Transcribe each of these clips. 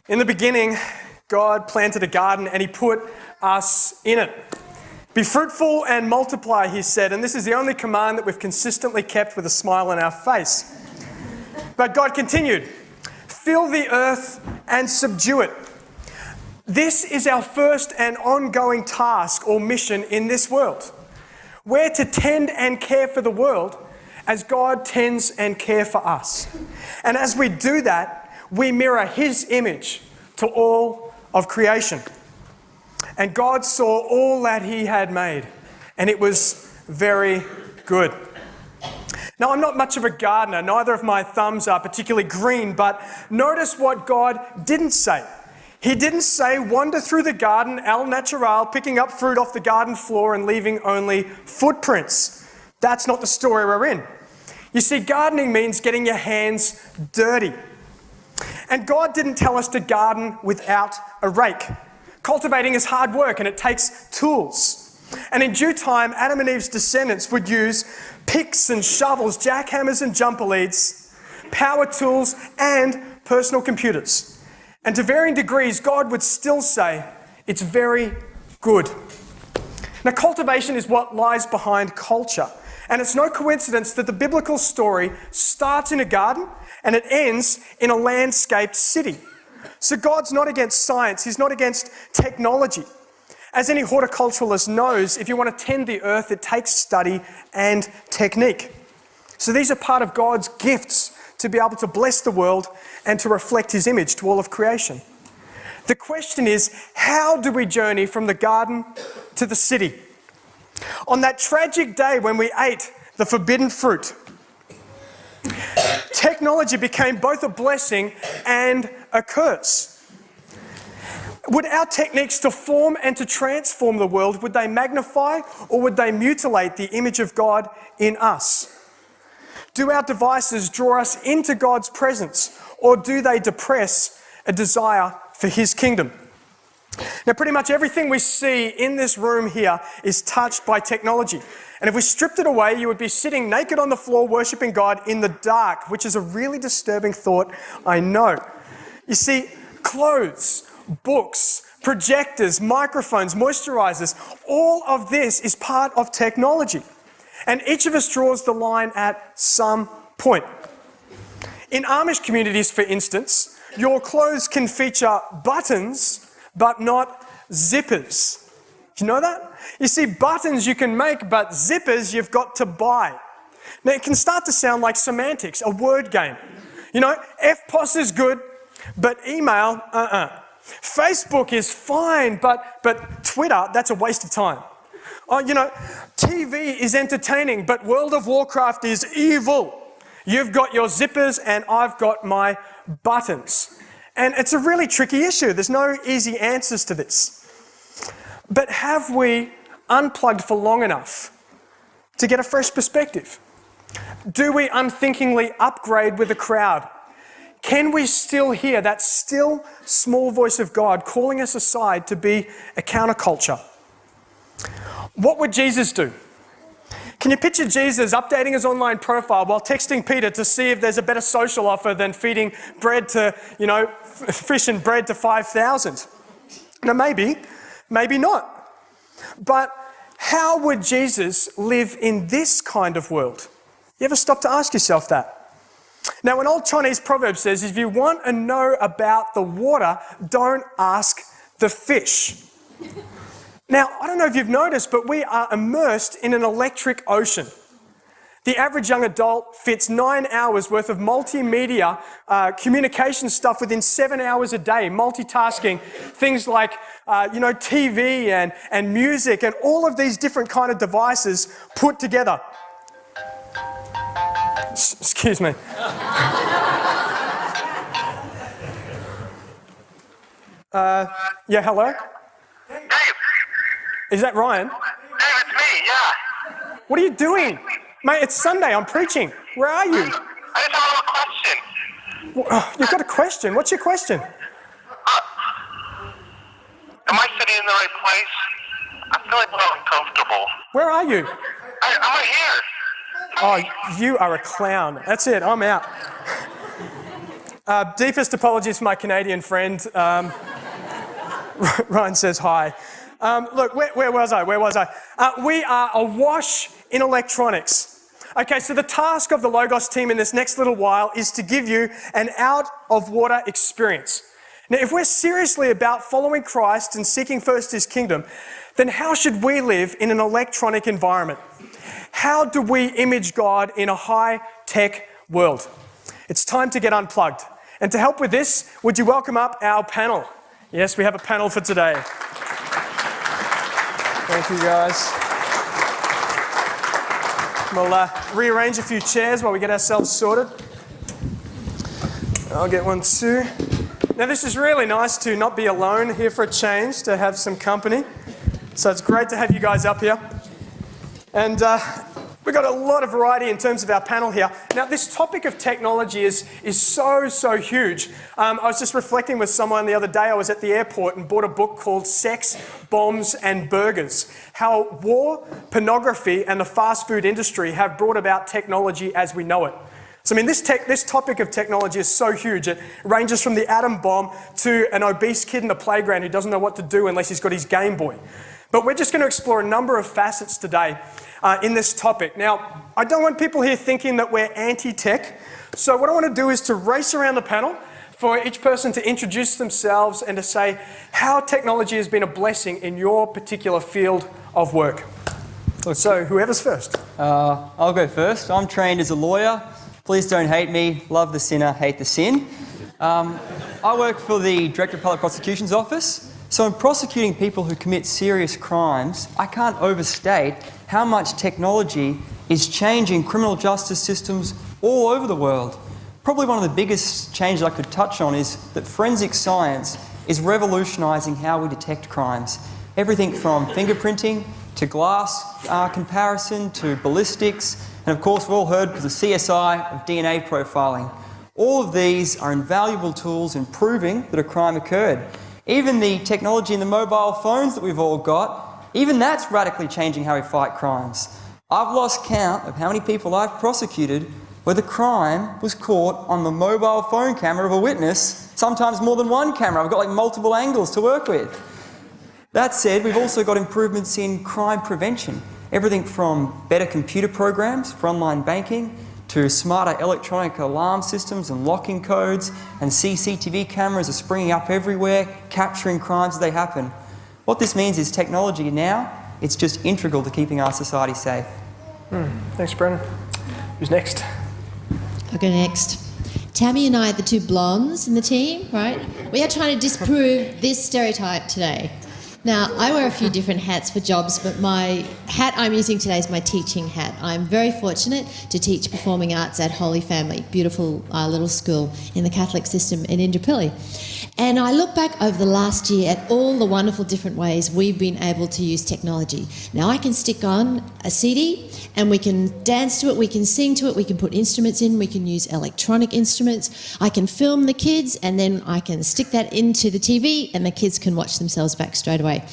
In the beginning, God planted a garden and he put us in it. Be fruitful and multiply, he said, and this is the only command that we've consistently kept with a smile on our face. But God continued, fill the earth and subdue it. This is our first and ongoing task or mission in this world. We're to tend and care for the world as God tends and cares for us. And as we do that, we mirror his image to all of creation. And God saw all that he had made, and it was very good. Now, I'm not much of a gardener. Neither of my thumbs are particularly green, but notice what God didn't say. He didn't say, wander through the garden, al natural, picking up fruit off the garden floor and leaving only footprints. That's not the story we're in. You see, gardening means getting your hands dirty. And God didn't tell us to garden without a rake. Cultivating is hard work and it takes tools. And in due time, Adam and Eve's descendants would use picks and shovels, jackhammers and jumper leads, power tools and personal computers. And to varying degrees, God would still say, it's very good. Now, cultivation is what lies behind culture. And it's no coincidence that the biblical story starts in a garden and it ends in a landscaped city. So God's not against science. He's not against technology. As any horticulturalist knows, if you want to tend the earth, it takes study and technique. So these are part of God's gifts to be able to bless the world and to reflect his image to all of creation. The question is, how do we journey from the garden to the city? On that tragic day when we ate the forbidden fruit, technology became both a blessing and a curse. Would our techniques to form and to transform the world, would they magnify or would they mutilate the image of God in us? Do our devices draw us into God's presence or do they depress a desire for his kingdom? Now, pretty much everything we see in this room here is touched by technology. And if we stripped it away, you would be sitting naked on the floor worshipping God in the dark, which is a really disturbing thought, I know. You see, clothes, books, projectors, microphones, moisturizers, all of this is part of technology. And each of us draws the line at some point. In Amish communities, for instance, your clothes can feature buttons but not zippers. Do you know that? You see, buttons you can make, but zippers you've got to buy. Now, it can start to sound like semantics, a word game. You know, FPOS is good, but email, Facebook is fine, but Twitter, that's a waste of time. Oh, you know, TV is entertaining, but World of Warcraft is evil. You've got your zippers and I've got my buttons. And it's a really tricky issue. There's no easy answers to this. But have we unplugged for long enough to get a fresh perspective? Do we unthinkingly upgrade with the crowd? Can we still hear that still small voice of God calling us aside to be a counterculture? What would Jesus do? Can you picture Jesus updating his online profile while texting Peter to see if there's a better social offer than feeding bread to, fish and bread to 5,000? Now, maybe not. But how would Jesus live in this kind of world? You ever stop to ask yourself that? Now, an old Chinese proverb says, if you want to know about the water, don't ask the fish. Now, I don't know if you've noticed, but we are immersed in an electric ocean. The average young adult fits 9 hours worth of multimedia communication stuff within 7 hours a day, multitasking, things like TV and music and all of these different kind of devices put together. Excuse me. Yeah, hello? Dave! Is that Ryan? Dave, it's me, yeah. What are you doing? Mate, it's Sunday, I'm preaching. Where are you? I just have a question. You've got a question. What's your question? Am I sitting in the right place? I feel like I'm uncomfortable. Where are you? I'm right here. Oh, you are a clown. That's it, I'm out. Deepest apologies for my Canadian friend. Ryan says hi. Look, where was I? We are awash in electronics. Okay, so the task of the Logos team in this next little while is to give you an out-of-water experience. Now, if we're seriously about following Christ and seeking first His kingdom, then how should we live in an electronic environment? How do we image God in a high-tech world? It's time to get unplugged. And to help with this, would you welcome up our panel? Yes, we have a panel for today. Thank you, guys. We'll rearrange a few chairs while we get ourselves sorted. I'll get one too. Now, this is really nice to not be alone here for a change, to have some company. So it's great to have you guys up here. And we've got a lot of variety in terms of our panel here. Now, this topic of technology is so huge. I was just reflecting with someone the other day. I was at the airport and bought a book called Sex, Bombs and Burgers: How War, Pornography and the Fast Food Industry Have Brought About Technology as We Know It. So, I mean, this topic of technology is so huge. It ranges from the atom bomb to an obese kid in the playground who doesn't know what to do unless he's got his Game Boy. But we're just going to explore a number of facets today in this topic. Now, I don't want people here thinking that we're anti-tech. So what I want to do is to race around the panel for each person to introduce themselves and to say how technology has been a blessing in your particular field of work. So whoever's first. I'll go first. I'm trained as a lawyer. Please don't hate me. Love the sinner, hate the sin. I work for the Director of Public Prosecution's Office. So in prosecuting people who commit serious crimes, I can't overstate how much technology is changing criminal justice systems all over the world. Probably one of the biggest changes I could touch on is that forensic science is revolutionising how we detect crimes. Everything from fingerprinting to glass comparison to ballistics, and of course we've all heard of the CSI of DNA profiling. All of these are invaluable tools in proving that a crime occurred. Even the technology in the mobile phones that we've all got, even that's radically changing how we fight crimes. I've lost count of how many people I've prosecuted where the crime was caught on the mobile phone camera of a witness, sometimes more than one camera. I've got like multiple angles to work with. That said, we've also got improvements in crime prevention. Everything from better computer programs for online banking to smarter electronic alarm systems and locking codes, and CCTV cameras are springing up everywhere, capturing crimes as they happen. What this means is technology now, it's just integral to keeping our society safe. Thanks, Brennan. Who's next? I'll go next. Tammy and I are the two blondes in the team, right? We are trying to disprove this stereotype today. Now, I wear a few different hats for jobs, but my hat I'm using today is my teaching hat. I'm very fortunate to teach performing arts at Holy Family, beautiful little school in the Catholic system in Indooroopilly. And I look back over the last year at all the wonderful different ways we've been able to use technology. Now, I can stick on a CD and we can dance to it, we can sing to it, we can put instruments in, we can use electronic instruments, I can film the kids and then I can stick that into the TV and the kids can watch themselves back straight away.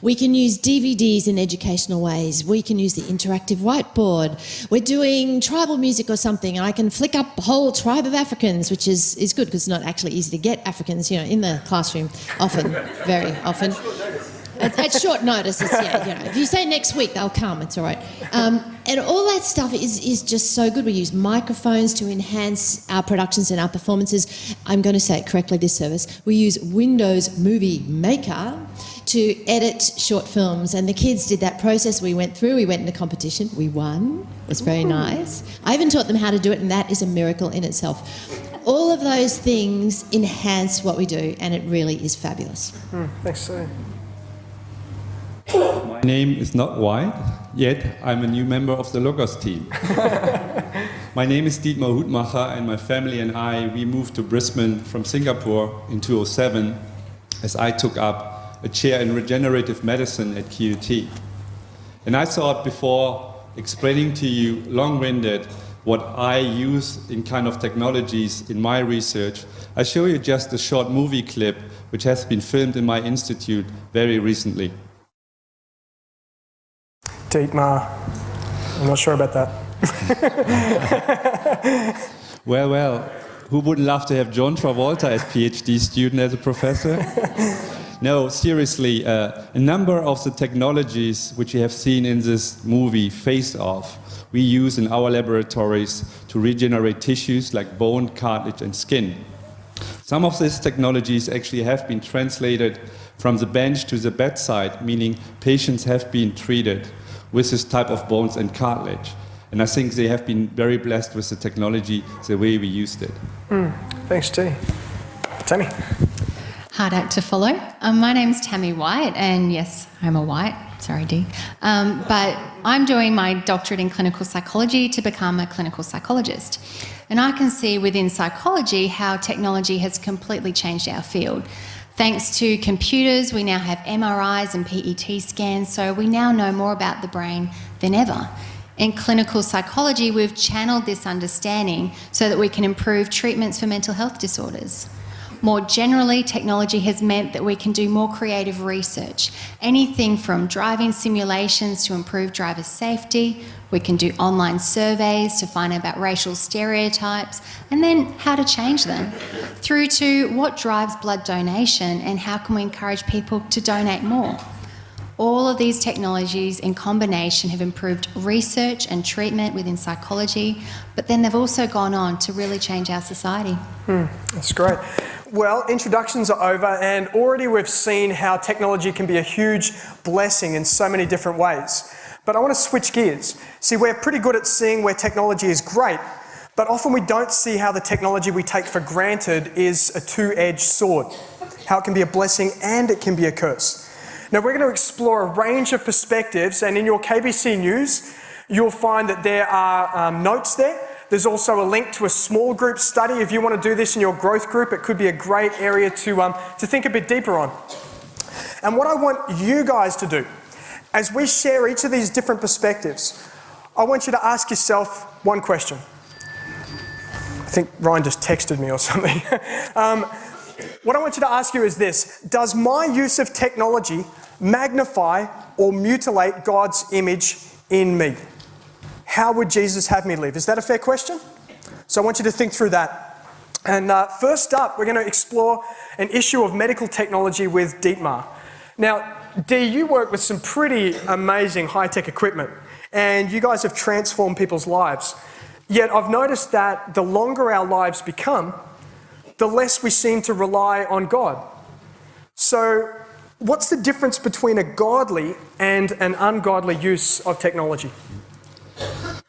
We can use DVDs in educational ways, we can use the interactive whiteboard, we're doing tribal music or something and I can flick up a whole tribe of Africans, which is good because it's not actually easy to get Africans, in the classroom, often, very often. At short notice, if you say next week, they'll come, it's all right. And all that stuff is just so good. We use microphones to enhance our productions and our performances. I'm going to say it correctly this service. We use Windows Movie Maker to edit short films, and the kids did that process we went through. We went into competition, we won, it was very nice. I even taught them how to do it, and that is a miracle in itself. All of those things enhance what we do, and it really is fabulous. Thanks, Sue. My name is not White, yet I'm a new member of the Logos team. My name is Dietmar Hutmacher, and my family and I, we moved to Brisbane from Singapore in 2007 as I took up a chair in regenerative medicine at QUT. And I thought before explaining to you long-winded what I use in kind of technologies in my research, I show you just a short movie clip which has been filmed in my institute very recently. Dietmar, I'm not sure about that. Well, who would love to have John Travolta as PhD student as a professor? No, seriously, a number of the technologies which you have seen in this movie, Face Off, we use in our laboratories to regenerate tissues like bone, cartilage, and skin. Some of these technologies actually have been translated from the bench to the bedside, meaning patients have been treated with this type of bones and cartilage. And I think they have been very blessed with the technology, the way we used it. Thanks, T. Tammy. Hard act to follow. My name's Tammy White, and yes, I'm a White. Sorry, Dee. But I'm doing my doctorate in clinical psychology to become a clinical psychologist. And I can see within psychology how technology has completely changed our field. Thanks to computers, we now have MRIs and PET scans, so we now know more about the brain than ever. In clinical psychology, we've channeled this understanding so that we can improve treatments for mental health disorders. More generally, technology has meant that we can do more creative research. Anything from driving simulations to improve driver safety. We can do online surveys to find out about racial stereotypes and then how to change them. Through to what drives blood donation and how can we encourage people to donate more. All of these technologies in combination have improved research and treatment within psychology, but then they've also gone on to really change our society. That's great. Well, introductions are over, and already we've seen how technology can be a huge blessing in so many different ways. But I want to switch gears. See, we're pretty good at seeing where technology is great, but often we don't see how the technology we take for granted is a two-edged sword, how it can be a blessing and it can be a curse. Now, we're going to explore a range of perspectives, and in your KBC News, you'll find that there are notes there. There's also a link to a small group study. If you want to do this in your growth group, it could be a great area to think a bit deeper on. And what I want you guys to do, as we share each of these different perspectives, I want you to ask yourself one question. I think Ryan just texted me or something. What I want you to ask you is this: does my use of technology magnify or mutilate God's image in me? How would Jesus have me live? Is that a fair question? So I want you to think through that. And first up, we're going to explore an issue of medical technology with Dietmar. Now, Dee, you work with some pretty amazing high-tech equipment, and you guys have transformed people's lives. Yet I've noticed that the longer our lives become, the less we seem to rely on God. So what's the difference between a godly and an ungodly use of technology?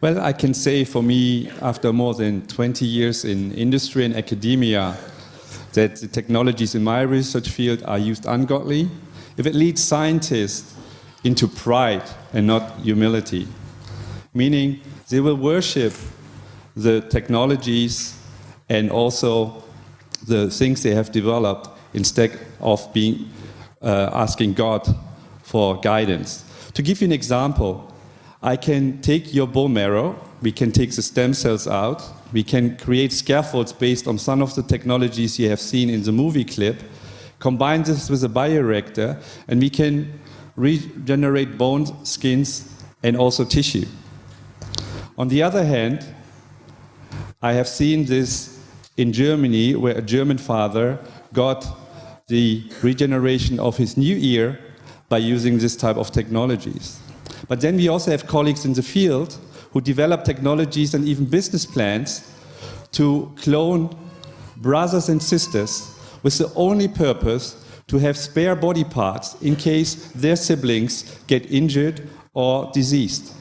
Well, I can say for me, after more than 20 years in industry and academia, that the technologies in my research field are used ungodly if it leads scientists into pride and not humility. Meaning, they will worship the technologies and also the things they have developed instead of being asking God for guidance. To give you an example, I can take your bone marrow, we can take the stem cells out, we can create scaffolds based on some of the technologies you have seen in the movie clip, combine this with a bioreactor, and we can regenerate bones, skins, and also tissue. On the other hand, I have seen this in Germany, where a German father got the regeneration of his new ear by using this type of technologies. But then we also have colleagues in the field who develop technologies and even business plans to clone brothers and sisters with the only purpose to have spare body parts in case their siblings get injured or diseased.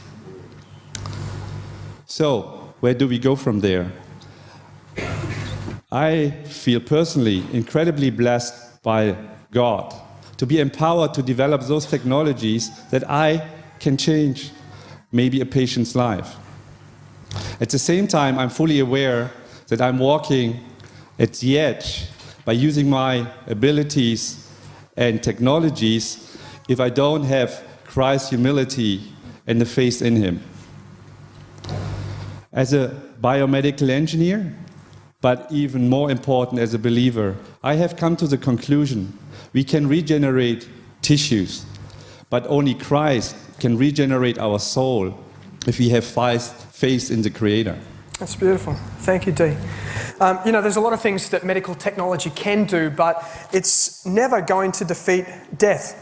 So, where do we go from there? I feel personally incredibly blessed by God to be empowered to develop those technologies that I can change maybe a patient's life. At the same time, I'm fully aware that I'm walking at the edge by using my abilities and technologies if I don't have Christ's humility and the faith in Him. As a biomedical engineer, but even more important as a believer, I have come to the conclusion we can regenerate tissues, but only Christ can regenerate our soul if we have faith in the Creator. That's beautiful. Thank you, Dee. There's a lot of things that medical technology can do, but it's never going to defeat death.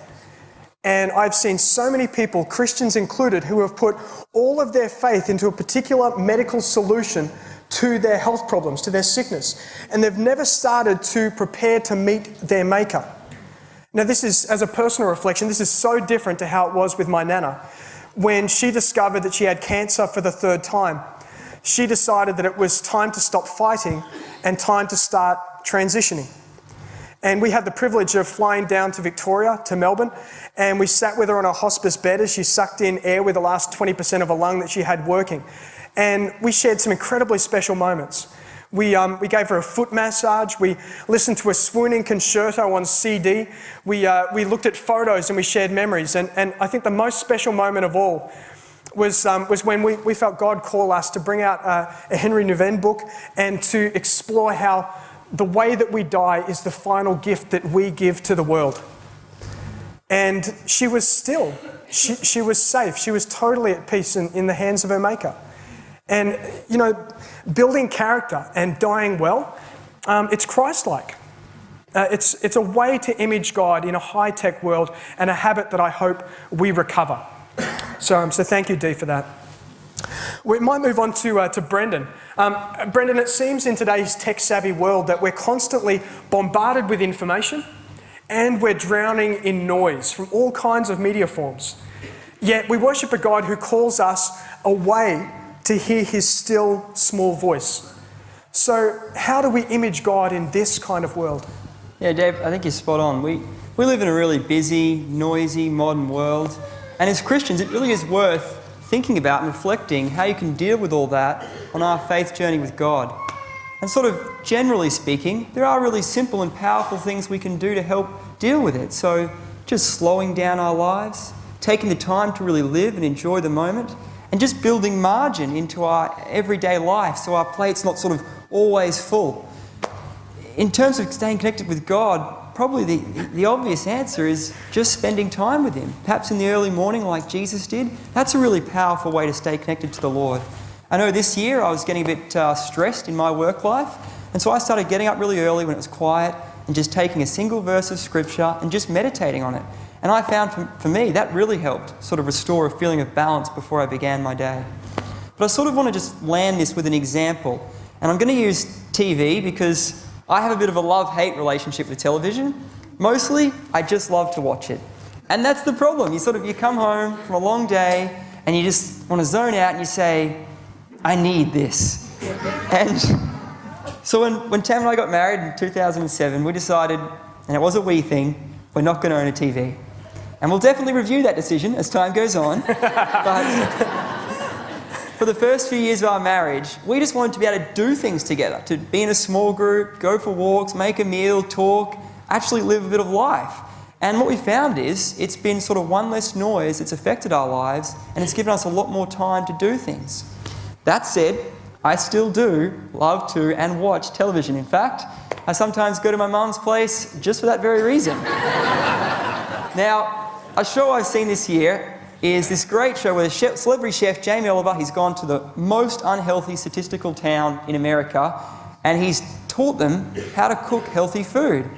And I've seen so many people, Christians included, who have put all of their faith into a particular medical solution to their health problems, to their sickness. And they've never started to prepare to meet their Maker. Now, this is, as a personal reflection, this is so different to how it was with my Nana. When she discovered that she had cancer for the third time, she decided that it was time to stop fighting and time to start transitioning. And we had the privilege of flying down to Victoria, to Melbourne, and we sat with her on a hospice bed as she sucked in air with the last 20% of a lung that she had working. And we shared some incredibly special moments. We gave her a foot massage. We listened to a swooning concerto on CD. We looked at photos and we shared memories. And I think the most special moment of all was when we felt God call us to bring out a Henry Nouwen book and to explore how the way that we die is the final gift that we give to the world. And she was still. She was safe. She was totally at peace in the hands of her Maker. And, building character and dying well, it's Christ-like. It's a way to image God in a high-tech world, and a habit that I hope we recover. So thank you, Dee, for that. We might move on to Brendan. Brendan, it seems in today's tech-savvy world that we're constantly bombarded with information and we're drowning in noise from all kinds of media forms. Yet we worship a God who calls us away to hear his still, small voice. So how do we image God in this kind of world? Yeah, Dave, I think you're spot on. We live in a really busy, noisy, modern world. And as Christians, it really is worth thinking about and reflecting how you can deal with all that on our faith journey with God. And sort of generally speaking, there are really simple and powerful things we can do to help deal with it. So just slowing down our lives, taking the time to really live and enjoy the moment, and just building margin into our everyday life so our plate's not sort of always full. In terms of staying connected with God, probably the obvious answer is just spending time with him. Perhaps in the early morning like Jesus did. That's a really powerful way to stay connected to the Lord. I know this year I was getting a bit stressed in my work life, and so I started getting up really early when it was quiet and just taking a single verse of scripture and just meditating on it. And I found for me that really helped sort of restore a feeling of balance before I began my day. But I sort of want to just land this with an example. And I'm going to use TV because I have a bit of a love-hate relationship with television. Mostly, I just love to watch it. And that's the problem. You come home from a long day and you just want to zone out and you say, I need this. And so when Tam and I got married in 2007, we decided, and it was a we thing, we're not going to own a TV. And we'll definitely review that decision as time goes on. But for the first few years of our marriage, we just wanted to be able to do things together, to be in a small group, go for walks, make a meal, talk, actually live a bit of life. And what we found is it's been sort of one less noise that's affected our lives, and it's given us a lot more time to do things. That said, I still do love to and watch television. In fact, I sometimes go to my mum's place just for that very reason. Now, a show I've seen this year is this great show where the celebrity chef Jamie Oliver, he's gone to the most unhealthy statistical town in America and he's taught them how to cook healthy food.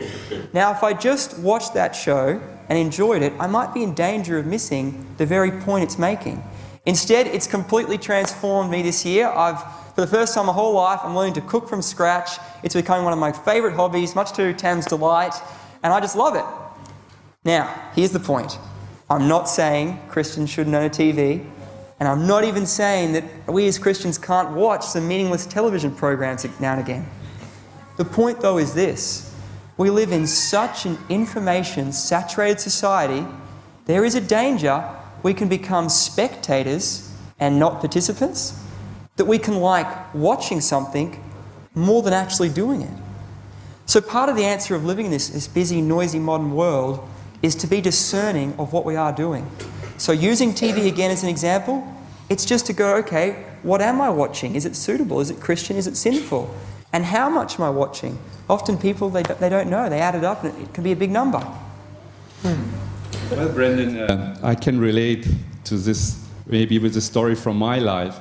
Now, if I just watched that show and enjoyed it, I might be in danger of missing the very point it's making. Instead, it's completely transformed me this year. For the first time in my whole life, I'm learning to cook from scratch. It's becoming one of my favourite hobbies, much to Tam's delight, and I just love it. Now, here's the point. I'm not saying Christians shouldn't own a TV, and I'm not even saying that we as Christians can't watch some meaningless television programs now and again. The point, though, is this. We live in such an information-saturated society, there is a danger we can become spectators and not participants, that we can like watching something more than actually doing it. So part of the answer of living in this busy, noisy modern world is to be discerning of what we are doing. So using TV again as an example, it's just to go, okay, what am I watching? Is it suitable? Is it Christian? Is it sinful? And how much am I watching? Often people, they don't know. They add it up and it can be a big number. Well, Brendan, I can relate to this maybe with a story from my life.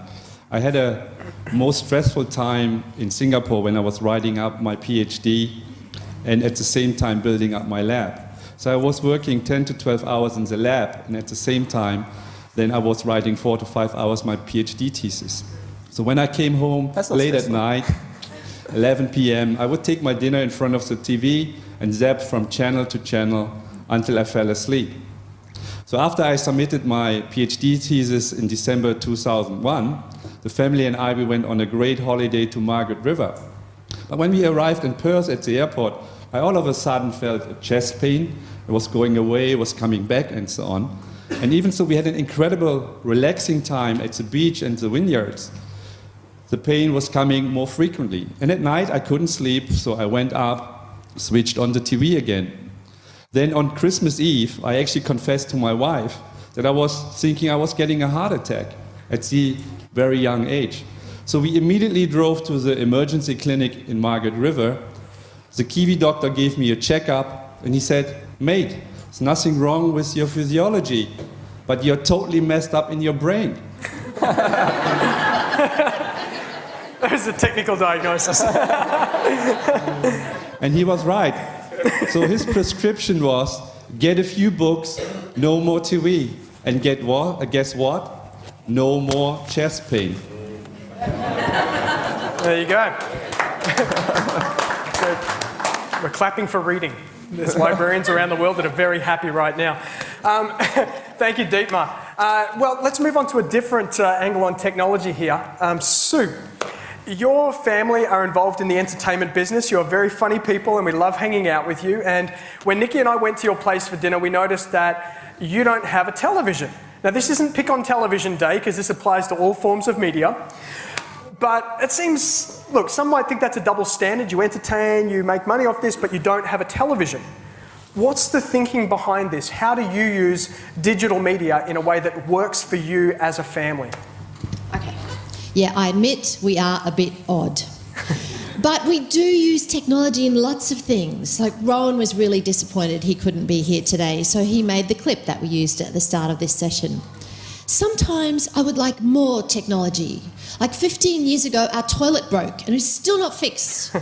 I had a most stressful time in Singapore when I was writing up my PhD and at the same time building up my lab. So I was working 10 to 12 hours in the lab, and at the same time, then I was writing 4 to 5 hours my PhD thesis. So when I came home late at night, 11 p.m., I would take my dinner in front of the TV and zap from channel to channel until I fell asleep. So after I submitted my PhD thesis in December 2001, the family and I, we went on a great holiday to Margaret River. But when we arrived in Perth at the airport, I all of a sudden felt a chest pain. It was going away, it was coming back, and so on. And even so, we had an incredible, relaxing time at the beach and the vineyards. The pain was coming more frequently. And at night, I couldn't sleep, so I went up, switched on the TV again. Then on Christmas Eve, I actually confessed to my wife that I was thinking I was getting a heart attack at the very young age. So we immediately drove to the emergency clinic in Margaret River. The Kiwi doctor gave me a checkup, and he said, "Mate, there's nothing wrong with your physiology, but you're totally messed up in your brain." That was a technical diagnosis. And he was right. So his prescription was, get a few books, no more TV, and guess what? No more chest pain. There you go. Good. We're clapping for reading. There's librarians around the world that are very happy right now. Thank you, Dietmar. Well, let's move on to a different angle on technology here. Sue, your family are involved in the entertainment business. You're very funny people and we love hanging out with you. And when Nikki and I went to your place for dinner, we noticed that you don't have a television. Now, this isn't Pick on Television Day because this applies to all forms of media. But it seems, look, some might think that's a double standard. You entertain, you make money off this, but you don't have a television. What's the thinking behind this? How do you use digital media in a way that works for you as a family? Okay. Yeah, I admit we are a bit odd. But we do use technology in lots of things. Like Rowan was really disappointed he couldn't be here today, so he made the clip that we used at the start of this session. Sometimes I would like more technology. Like 15 years ago, our toilet broke and it's still not fixed.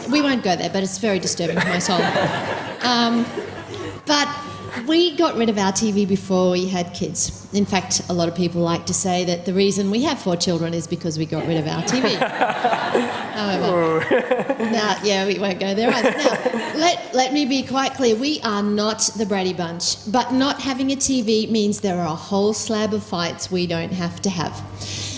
We won't go there, but it's very disturbing to my soul. But we got rid of our TV before we had kids. In fact, a lot of people like to say that the reason we have 4 children is because we got rid of our TV. However, now, yeah, we won't go there either. Now, let me be quite clear. We are not the Brady Bunch, but not having a TV means there are a whole slab of fights we don't have to have.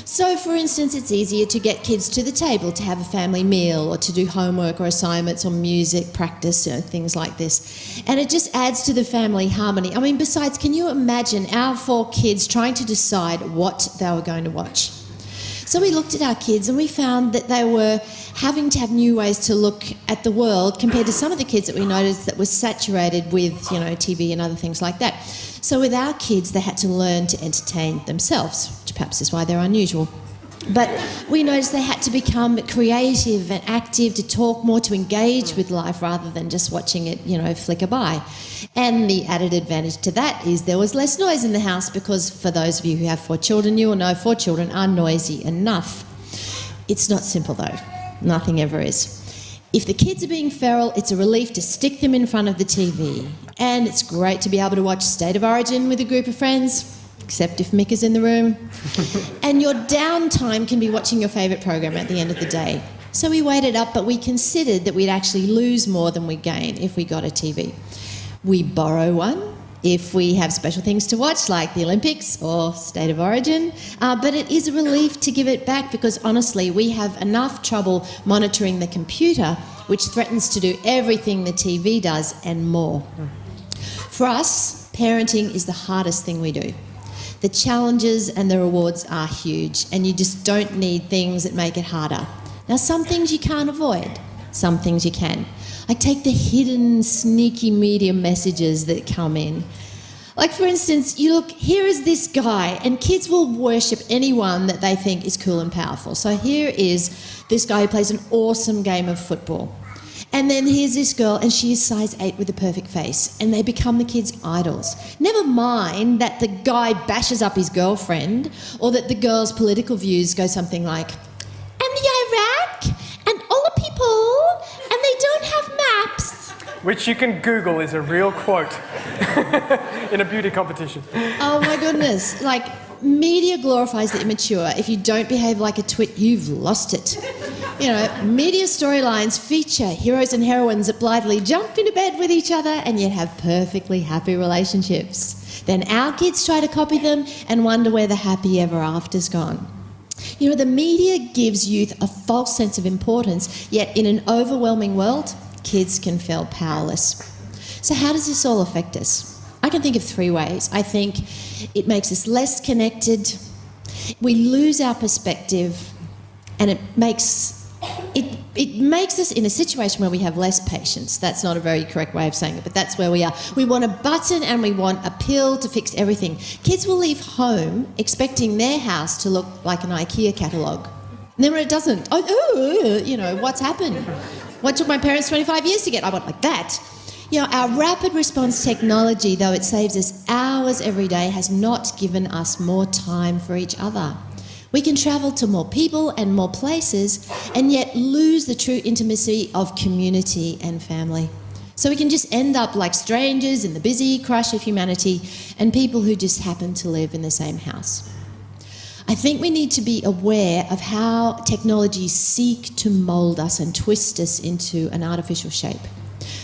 So, for instance, it's easier to get kids to the table to have a family meal or to do homework or assignments or music practice, things like this. And it just adds to the family harmony. I mean, besides, can you imagine our 4 kids trying to decide what they were going to watch? So we looked at our kids and we found that they were having to have new ways to look at the world compared to some of the kids that we noticed that were saturated with, TV and other things like that. So with our kids, they had to learn to entertain themselves, which perhaps is why they're unusual. But we noticed they had to become creative and active, to talk more, to engage with life rather than just watching it, flicker by. And the added advantage to that is there was less noise in the house because for those of you who have 4 children, you will know 4 children are noisy enough. It's not simple though. Nothing ever is. If the kids are being feral, it's a relief to stick them in front of the TV. And it's great to be able to watch State of Origin with a group of friends, except if Mick is in the room. And your downtime can be watching your favourite program at the end of the day. So we weighed it up, but we considered that we'd actually lose more than we gain if we got a TV. We borrow one if we have special things to watch, like the Olympics or State of Origin. But it is a relief to give it back because, honestly, we have enough trouble monitoring the computer, which threatens to do everything the TV does and more. For us, parenting is the hardest thing we do. The challenges and the rewards are huge, and you just don't need things that make it harder. Now, some things you can't avoid, some things you can. Like take the hidden, sneaky media messages that come in. Like, for instance, you look, here is this guy, and kids will worship anyone that they think is cool and powerful. So here is this guy who plays an awesome game of football. And then here's this girl, and she is size 8 with a perfect face, and they become the kids' idols. Never mind that the guy bashes up his girlfriend, or that the girl's political views go something like, and the Iraq, and all the people, and they don't have maps. Which you can Google is a real quote in a beauty competition. Oh my goodness. Like, media glorifies the immature. If you don't behave like a twit, you've lost it. You know, media storylines feature heroes and heroines that blithely jump into bed with each other and yet have perfectly happy relationships. Then our kids try to copy them and wonder where the happy ever after's gone. You know, the media gives youth a false sense of importance, yet in an overwhelming world, kids can feel powerless. So how does this all affect us? I can think of 3 ways. I think it makes us less connected, we lose our perspective, and it makes us in a situation where we have less patience. That's not a very correct way of saying it, but that's where we are. We want a button and we want a pill to fix everything. Kids will leave home expecting their house to look like an IKEA catalogue. And then when it doesn't, you know, what's happened? What took my parents 25 years to get? I want like that. You know, our rapid response technology, though it saves us hours every day, has not given us more time for each other. We can travel to more people and more places and yet lose the true intimacy of community and family. So we can just end up like strangers in the busy crush of humanity and people who just happen to live in the same house. I think we need to be aware of how technologies seek to mould us and twist us into an artificial shape.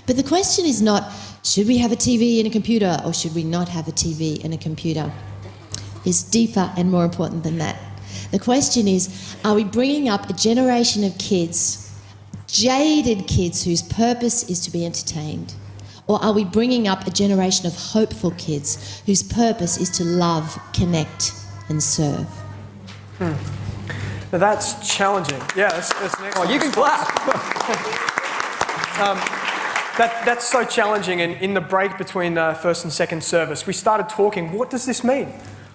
But the question is not, should we have a TV and a computer or should we not have a TV and a computer? It's deeper and more important than that. The question is, are we bringing up a generation of kids, jaded kids whose purpose is to be entertained? Or are we bringing up a generation of hopeful kids whose purpose is to love, connect and serve? Now that's challenging. Yeah, that's an excellent. Oh, you can clap. That's so challenging. And in the break between first and second service, we started talking, what does this mean?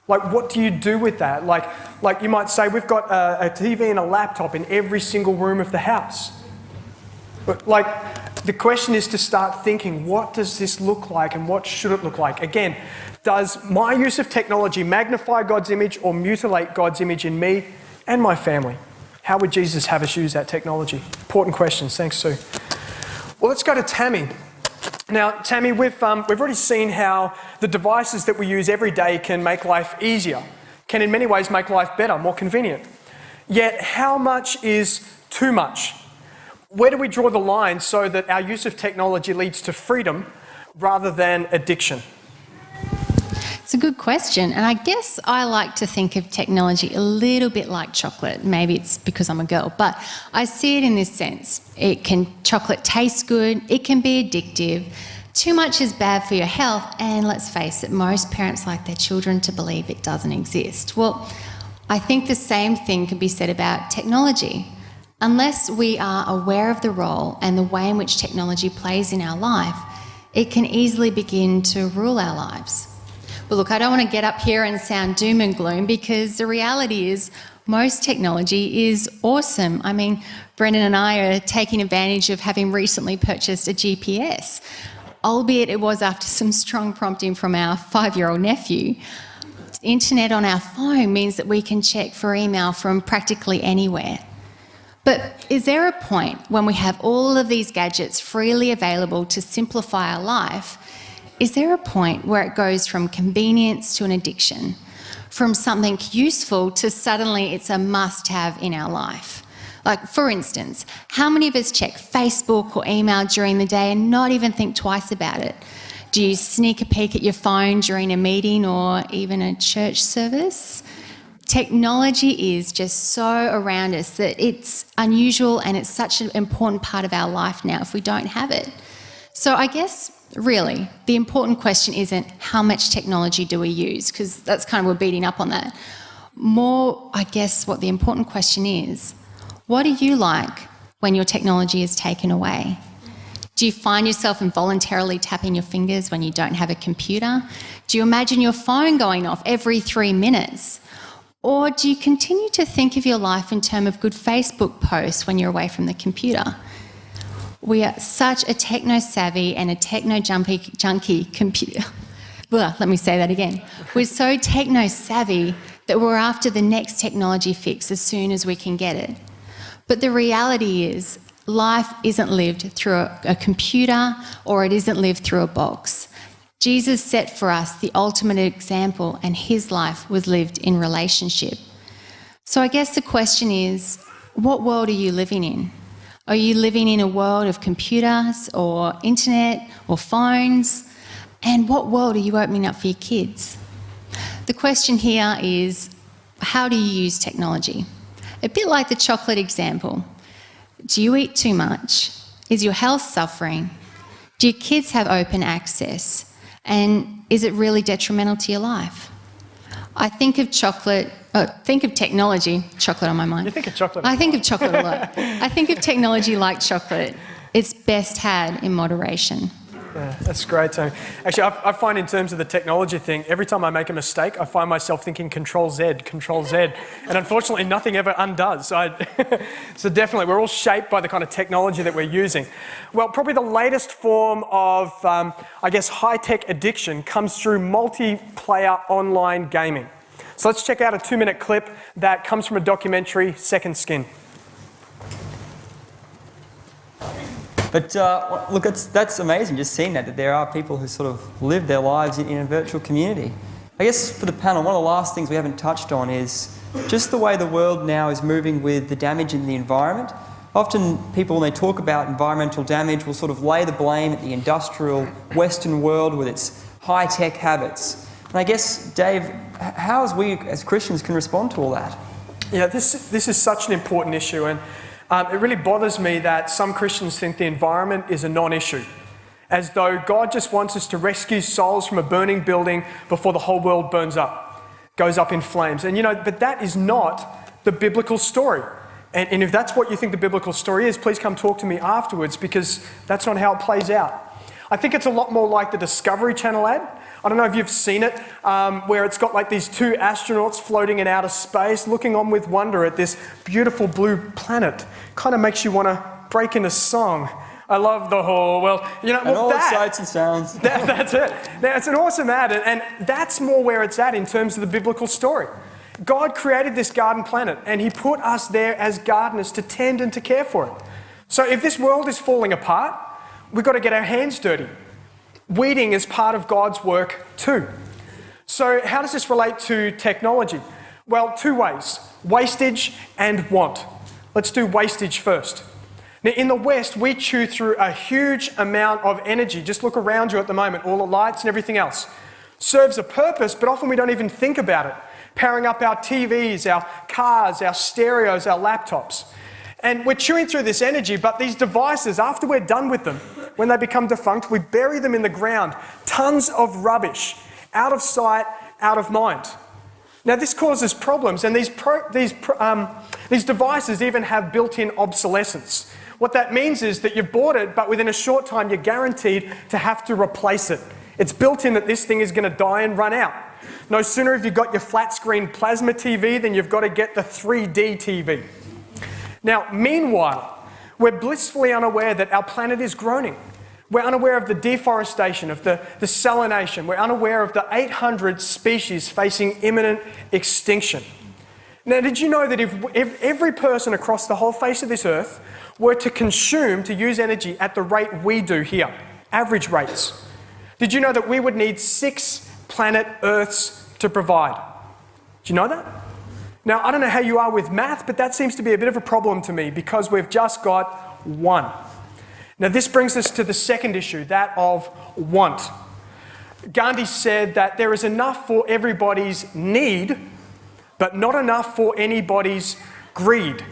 Like, what do you do with that? Like you might say, we've got a TV and a laptop in every single room of the house. But the question is to start thinking, what does this look like and what should it look like? Again, does my use of technology magnify God's image or mutilate God's image in me and my family? How would Jesus have us use that technology? Important questions. Thanks, Sue. Well, let's go to Tammy. Now, Tammy, we've already seen how the devices that we use every day can make life easier, can in many ways make life better, more convenient. Yet, how much is too much? Where do we draw the line so that our use of technology leads to freedom rather than addiction? It's a good question, and I guess I like to think of technology a little bit like chocolate. Maybe it's because I'm a girl, but I see it in this sense. Chocolate tastes good, it can be addictive, too much is bad for your health, and let's face it, most parents like their children to believe it doesn't exist. Well, I think the same thing can be said about technology. Unless we are aware of the role and the way in which technology plays in our life, it can easily begin to rule our lives. But look, I don't want to get up here and sound doom and gloom because the reality is most technology is awesome. I mean, Brendan and I are taking advantage of having recently purchased a GPS, albeit it was after some strong prompting from our 5-year-old nephew. The internet on our phone means that we can check for email from practically anywhere. But is there a point when we have all of these gadgets freely available to simplify our life? Is there a point where it goes from convenience to an addiction? From something useful to suddenly it's a must-have in our life? Like, for instance, how many of us check Facebook or email during the day and not even think twice about it? Do you sneak a peek at your phone during a meeting or even a church service? Technology is just so around us that it's unusual and it's such an important part of our life now if we don't have it. So I guess, really, the important question isn't how much technology do we use, because that's kind of, we're beating up on that. More, I guess, what the important question is, what do you like when your technology is taken away? Do you find yourself involuntarily tapping your fingers when you don't have a computer? Do you imagine your phone going off every 3 minutes? Or do you continue to think of your life in terms of good Facebook posts when you're away from the computer? We are such a techno-savvy and a techno-junkie computer. Well, let me say that again. We're so techno-savvy that we're after the next technology fix as soon as we can get it. But the reality is, life isn't lived through a computer or it isn't lived through a box. Jesus set for us the ultimate example, and his life was lived in relationship. So I guess the question is, what world are you living in? Are you living in a world of computers or internet or phones? And what world are you opening up for your kids? The question here is, how do you use technology? A bit like the chocolate example. Do you eat too much? Is your health suffering? Do your kids have open access? And is it really detrimental to your life? I think of technology, chocolate on my mind. You think of chocolate? I think of chocolate a lot. I think of technology like chocolate. It's best had in moderation. Yeah, that's great, Tony. Actually, I find in terms of the technology thing, every time I make a mistake, I find myself thinking Control Z, and unfortunately nothing ever undoes. So definitely, we're all shaped by the kind of technology that we're using. Well, probably the latest form of, high-tech addiction comes through multiplayer online gaming. So let's check out a 2-minute clip that comes from a documentary, Second Skin. But look, that's amazing, just seeing that there are people who sort of live their lives in a virtual community. I guess for the panel, one of the last things we haven't touched on is just the way the world now is moving with the damage in the environment. Often people, when they talk about environmental damage, will sort of lay the blame at the industrial Western world with its high-tech habits. And I guess, Dave, how as we as Christians can respond to all that? Yeah, this is such an important issue, and it really bothers me that some Christians think the environment is a non-issue, as though God just wants us to rescue souls from a burning building before the whole world burns up, goes up in flames. And but that is not the biblical story. And if that's what you think the biblical story is, please come talk to me afterwards, because that's not how it plays out. I think it's a lot more like the Discovery Channel ad. I don't know if you've seen it, where it's got like these 2 astronauts floating in outer space, looking on with wonder at this beautiful blue planet. Kind of makes you want to break into song. I love the whole, and all the sights and sounds. That's it. Now, it's an awesome ad, and that's more where it's at in terms of the biblical story. God created this garden planet, and he put us there as gardeners to tend and to care for it. So if this world is falling apart, we've got to get our hands dirty. Weeding is part of God's work too. So how does this relate to technology? Well, 2 ways: wastage and want. Let's do wastage first. Now, in the West, we chew through a huge amount of energy. Just look around you at the moment, all the lights and everything else. Serves a purpose, but often we don't even think about it. Powering up our TVs, our cars, our stereos, our laptops. And we're chewing through this energy, but these devices, after we're done with them, when they become defunct, we bury them in the ground. Tons of rubbish, out of sight, out of mind. Now, this causes problems, and these devices even have built-in obsolescence. What that means is that you've bought it, but within a short time, you're guaranteed to have to replace it. It's built in that this thing is going to die and run out. No sooner have you got your flat-screen plasma TV than you've got to get the 3D TV. Now, meanwhile, we're blissfully unaware that our planet is groaning. We're unaware of the deforestation, of the salination. We're unaware of the 800 species facing imminent extinction. Now, did you know that if every person across the whole face of this earth were to use energy at the rate we do here, average rates, did you know that we would need 6 planet Earths to provide? Do you know that? Now, I don't know how you are with math, but that seems to be a bit of a problem to me, because we've just got 1. Now, this brings us to the second issue, that of want. Gandhi said that there is enough for everybody's need, but not enough for anybody's greed.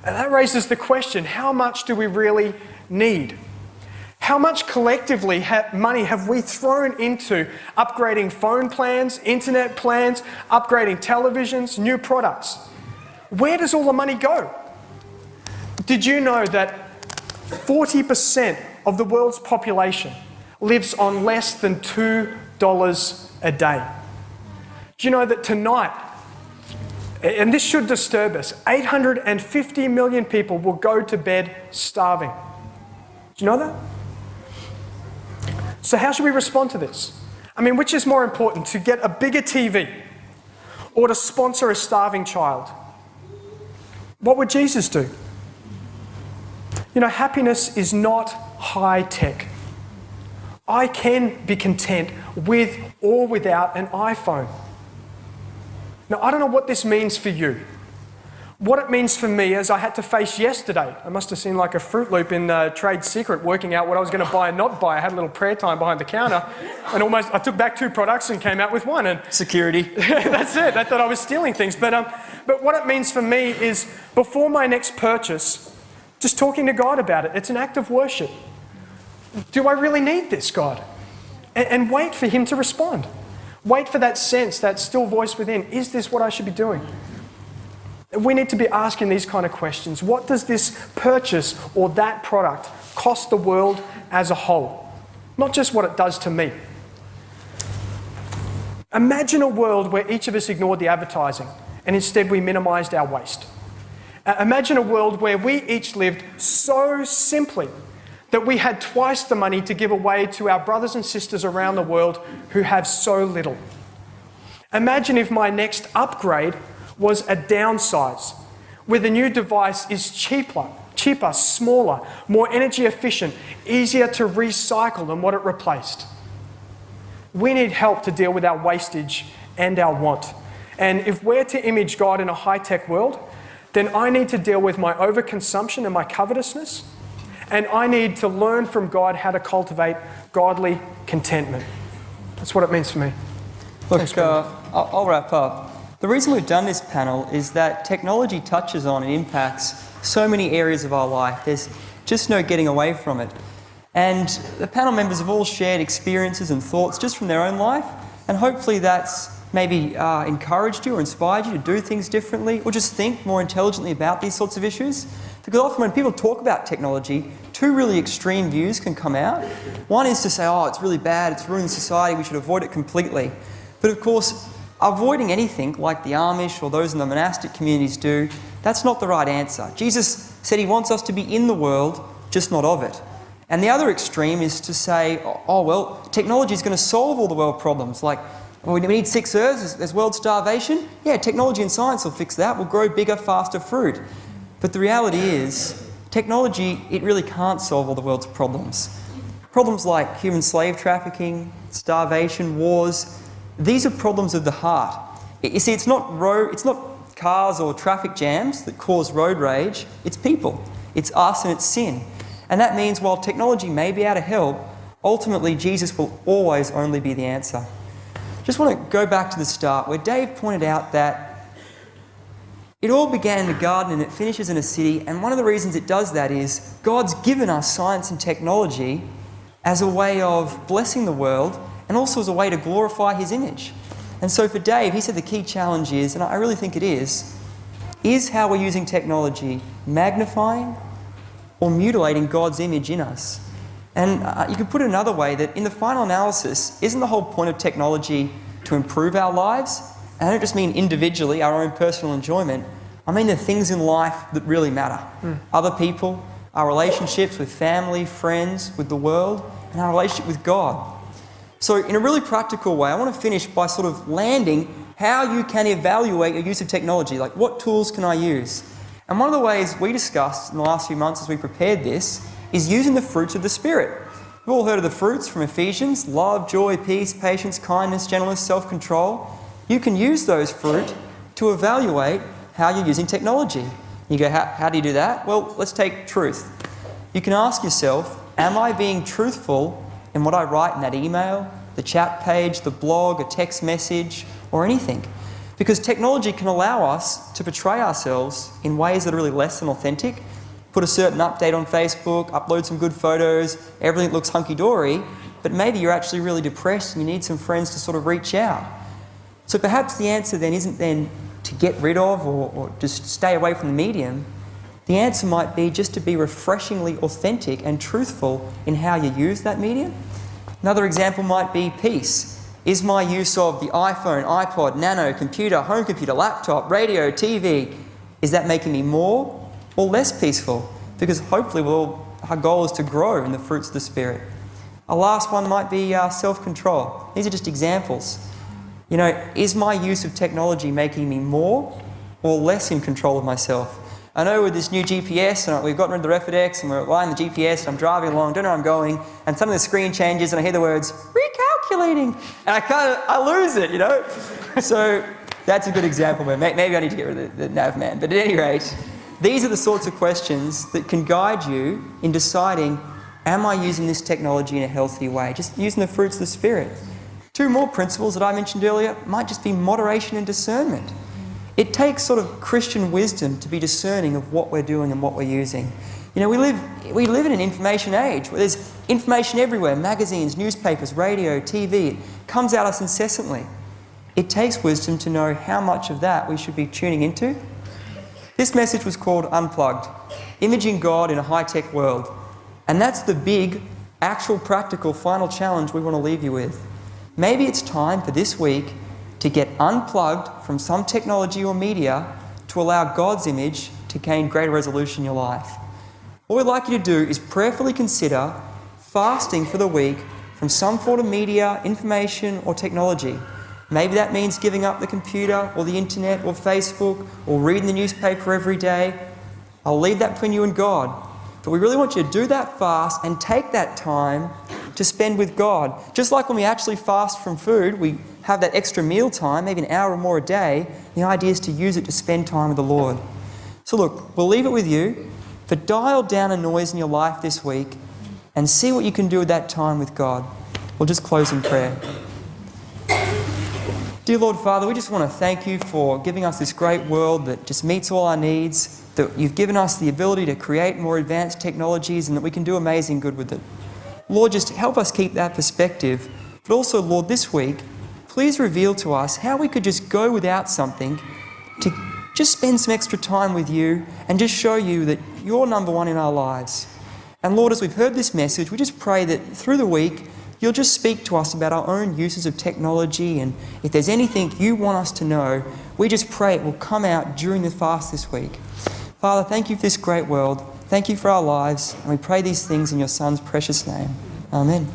And that raises the question, how much do we really need? How much collectively money have we thrown into upgrading phone plans, internet plans, upgrading televisions, new products? Where does all the money go? Did you know that 40% of the world's population lives on less than $2 a day? Do you know that tonight, and this should disturb us, 850 million people will go to bed starving. Do you know that? So how should we respond to this? I mean, which is more important, to get a bigger TV or to sponsor a starving child? What would Jesus do? You know, happiness is not high tech. I can be content with or without an iPhone. Now, I don't know what this means for you. What it means for me is I had to face yesterday. I must have seen like a Fruit Loop in Trade Secret working out what I was going to buy and not buy. I had a little prayer time behind the counter and I took back 2 products and came out with 1. And Security. that's it. I thought I was stealing things. But what it means for me is before my next purchase, just talking to God about it. It's an act of worship. Do I really need this, God? And wait for Him to respond. Wait for that sense, that still voice within. Is this what I should be doing? We need to be asking these kind of questions. What does this purchase or that product cost the world as a whole? Not just what it does to me. Imagine a world where each of us ignored the advertising and instead we minimised our waste. Imagine a world where we each lived so simply that we had twice the money to give away to our brothers and sisters around the world who have so little. Imagine if my next upgrade was a downsize, where the new device is cheaper, smaller, more energy efficient, easier to recycle than what it replaced. We need help to deal with our wastage and our want. And if we're to image God in a high-tech world, then I need to deal with my overconsumption and my covetousness, and I need to learn from God how to cultivate godly contentment. That's what it means for me. Look, Thanks, Brandon. I'll wrap up. The reason we've done this panel is that technology touches on and impacts so many areas of our life. There's just no getting away from it. And the panel members have all shared experiences and thoughts just from their own life, and hopefully that's maybe encouraged you or inspired you to do things differently or just think more intelligently about these sorts of issues. Because often when people talk about technology, 2 really extreme views can come out. One is to say, oh, it's really bad, it's ruined society, we should avoid it completely. But of course, avoiding anything like the Amish or those in the monastic communities do, that's not the right answer. Jesus said He wants us to be in the world, just not of it. And the other extreme is to say, oh well, technology is going to solve all the world problems. Like, we need 6 Earths, there's world starvation. Yeah, technology and science will fix that. We'll grow bigger, faster fruit. But the reality is, technology, it really can't solve all the world's problems. Problems like human slave trafficking, starvation, wars, these are problems of the heart. You see, it's not cars or traffic jams that cause road rage, it's people. It's us and it's sin. And that means while technology may be able to help, ultimately Jesus will always only be the answer. Just want to go back to the start where Dave pointed out that it all began in a garden and it finishes in a city, and one of the reasons it does that is God's given us science and technology as a way of blessing the world and also as a way to glorify His image. And so for Dave, he said the key challenge is, and I really think it is how we're using technology magnifying or mutilating God's image in us? And you could put it another way, that in the final analysis, isn't the whole point of technology to improve our lives? And I don't just mean individually, our own personal enjoyment. I mean the things in life that really matter. Other people, our relationships with family, friends, with the world, and our relationship with God. So in a really practical way, I want to finish by sort of landing how you can evaluate your use of technology. Like, what tools can I use? And one of the ways we discussed in the last few months as we prepared this is using the fruits of the Spirit. We've all heard of the fruits from Ephesians: love, joy, peace, patience, kindness, gentleness, self-control. You can use those fruit to evaluate how you're using technology. You go, how do you do that? Well, let's take truth. You can ask yourself, am I being truthful in what I write in that email, the chat page, the blog, a text message, or anything? Because technology can allow us to portray ourselves in ways that are really less than authentic. Put a certain update on Facebook, upload some good photos, everything looks hunky-dory, but maybe you're actually really depressed and you need some friends to sort of reach out. So perhaps the answer then isn't then to get rid of or just stay away from the medium. The answer might be just to be refreshingly authentic and truthful in how you use that medium. Another example might be peace. Is my use of the iPhone, iPod, Nano, computer, home computer, laptop, radio, TV, is that making me more or less peaceful? Because hopefully we'll all our goal is to grow in the fruits of the Spirit. Our last one might be self-control. These are just examples. You know, is my use of technology making me more or less in control of myself? I know with this new GPS, and we've gotten rid of the Refidex, and we're applying the GPS, and I'm driving along, don't know where I'm going, and suddenly the screen changes, and I hear the words, recalculating, and I lose it, you know? So that's a good example where maybe I need to get rid of the nav man. But at any rate, these are the sorts of questions that can guide you in deciding, am I using this technology in a healthy way? Just using the fruits of the Spirit. Two more principles that I mentioned earlier might just be moderation and discernment. It takes sort of Christian wisdom to be discerning of what we're doing and what we're using. You know, we live in an information age where there's information everywhere, magazines, newspapers, radio, TV. It comes at us incessantly. It takes wisdom to know how much of that we should be tuning into. This message was called Unplugged, Imaging God in a High-Tech World. And that's the big, actual, practical, final challenge we want to leave you with. Maybe it's time for this week to get unplugged from some technology or media to allow God's image to gain greater resolution in your life. What we'd like you to do is prayerfully consider fasting for the week from some form of media, information or technology. Maybe that means giving up the computer or the internet or Facebook or reading the newspaper every day. I'll leave that between you and God. But we really want you to do that fast and take that time to spend with God. Just like when we actually fast from food, we have that extra meal time, maybe an hour or more a day. The idea is to use it to spend time with the Lord. So look, we'll leave it with you, but dial down a noise in your life this week and see what you can do with that time with God. We'll just close in prayer. Dear Lord Father, we just want to thank you for giving us this great world that just meets all our needs, that you've given us the ability to create more advanced technologies and that we can do amazing good with it. Lord, just help us keep that perspective. But also, Lord, this week, please reveal to us how we could just go without something to just spend some extra time with you and just show you that you're number one in our lives. And Lord, as we've heard this message, we just pray that through the week, you'll just speak to us about our own uses of technology, and if there's anything you want us to know, we just pray it will come out during the fast this week. Father, thank you for this great world. Thank you for our lives, and we pray these things in your Son's precious name. Amen.